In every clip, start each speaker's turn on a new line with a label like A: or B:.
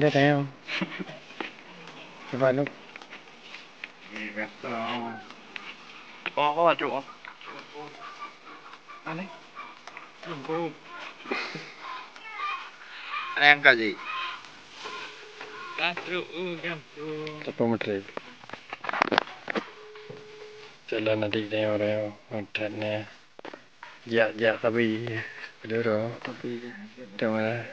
A: ได้แล้วสบายลูก
B: có chỗ
A: anh ấy
B: anh em cả gì
A: Terpemetri jalan adiknya orang hotelnya ya tapi bener tapi cuma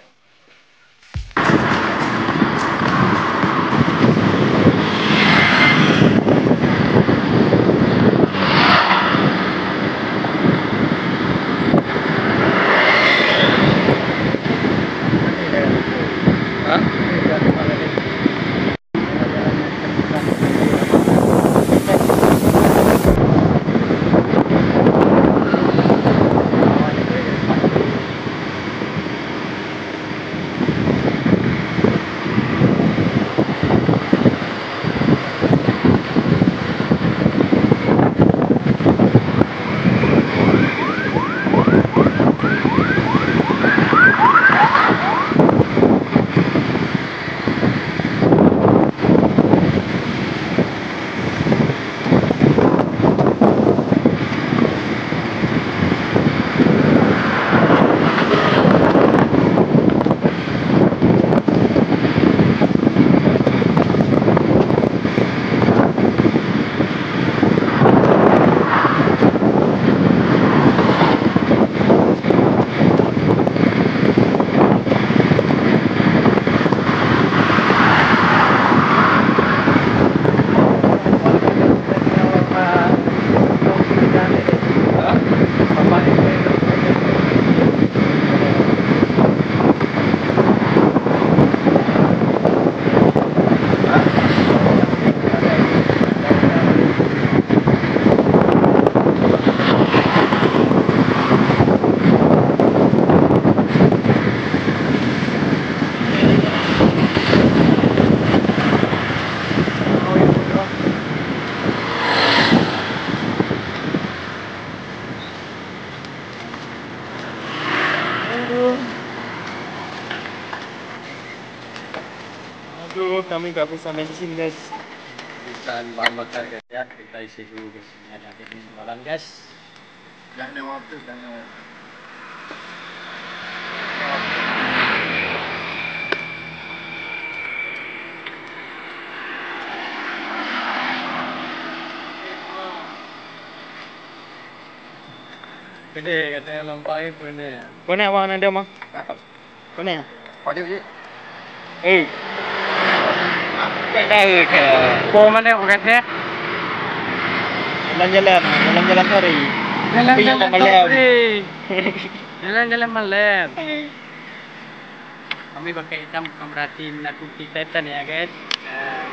B: aduh kami nggak bisa bensin guys
A: bisa bahan bakar guys ya kita isi dulu guys ini ada ini jualan guys jangan waktu Pwede, katanya lampain pwede.
B: có nè vào này đâu mà có nè
A: Có điều gì?
B: cái đây kìa
A: Cô mà đeo cái thế.
B: jalan hari
A: Jalan-jalan
B: malam
A: Jalan-jalan malam. Kami pakai hitam bukan berarti menakuti setan ya guys.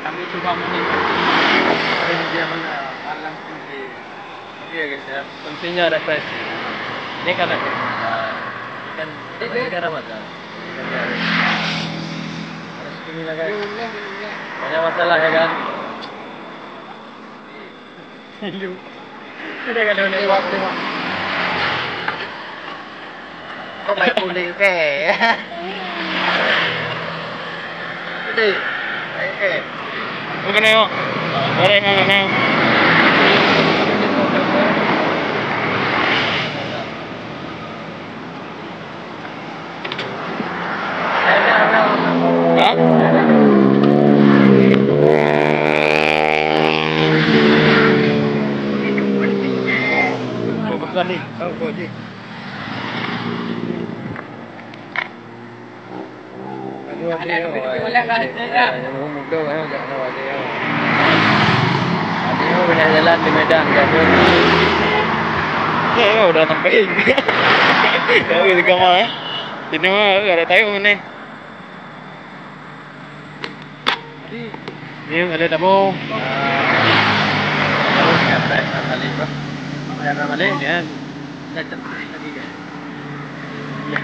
A: Kami coba menikmati dia mana alam putih. Iya guys ya.
B: pentingnya refresh
A: Ini kan ikan negara mana? Harus ini lah guys. Banyak masalah ya kan. Hidup. Ada kan ada waktu.
B: có mấy cô đi kìa
A: Đi. Đấy.
B: có cái này không ở đây hay là nào
A: Bukan nih. Oh, kok ji. Jalan di Medan Gadun.
B: udah sampai kalau di kamar ya ini mah gak ada tahu nih ini nggak ada tabung
A: Ya.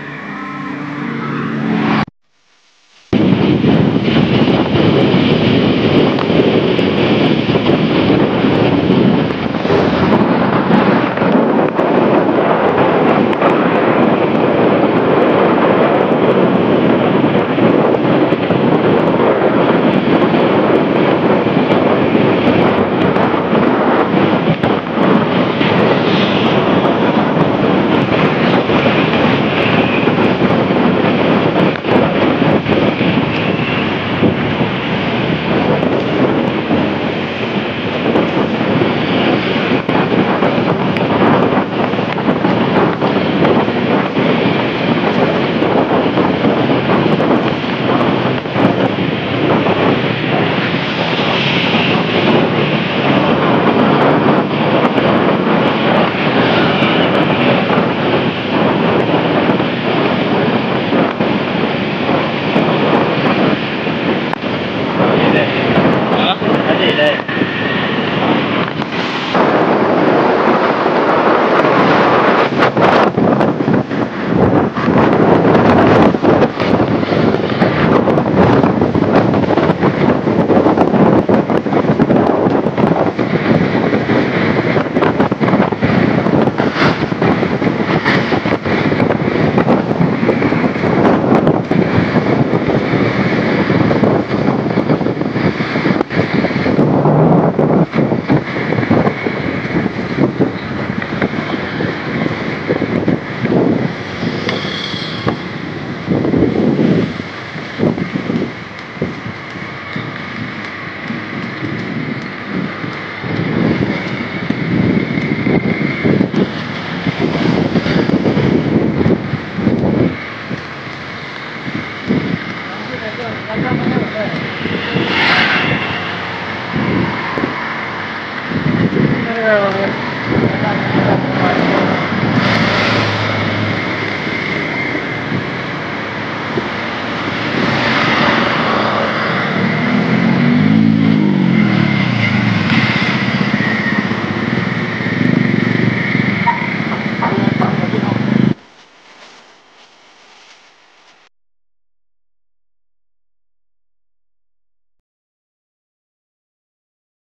A: Ada dah.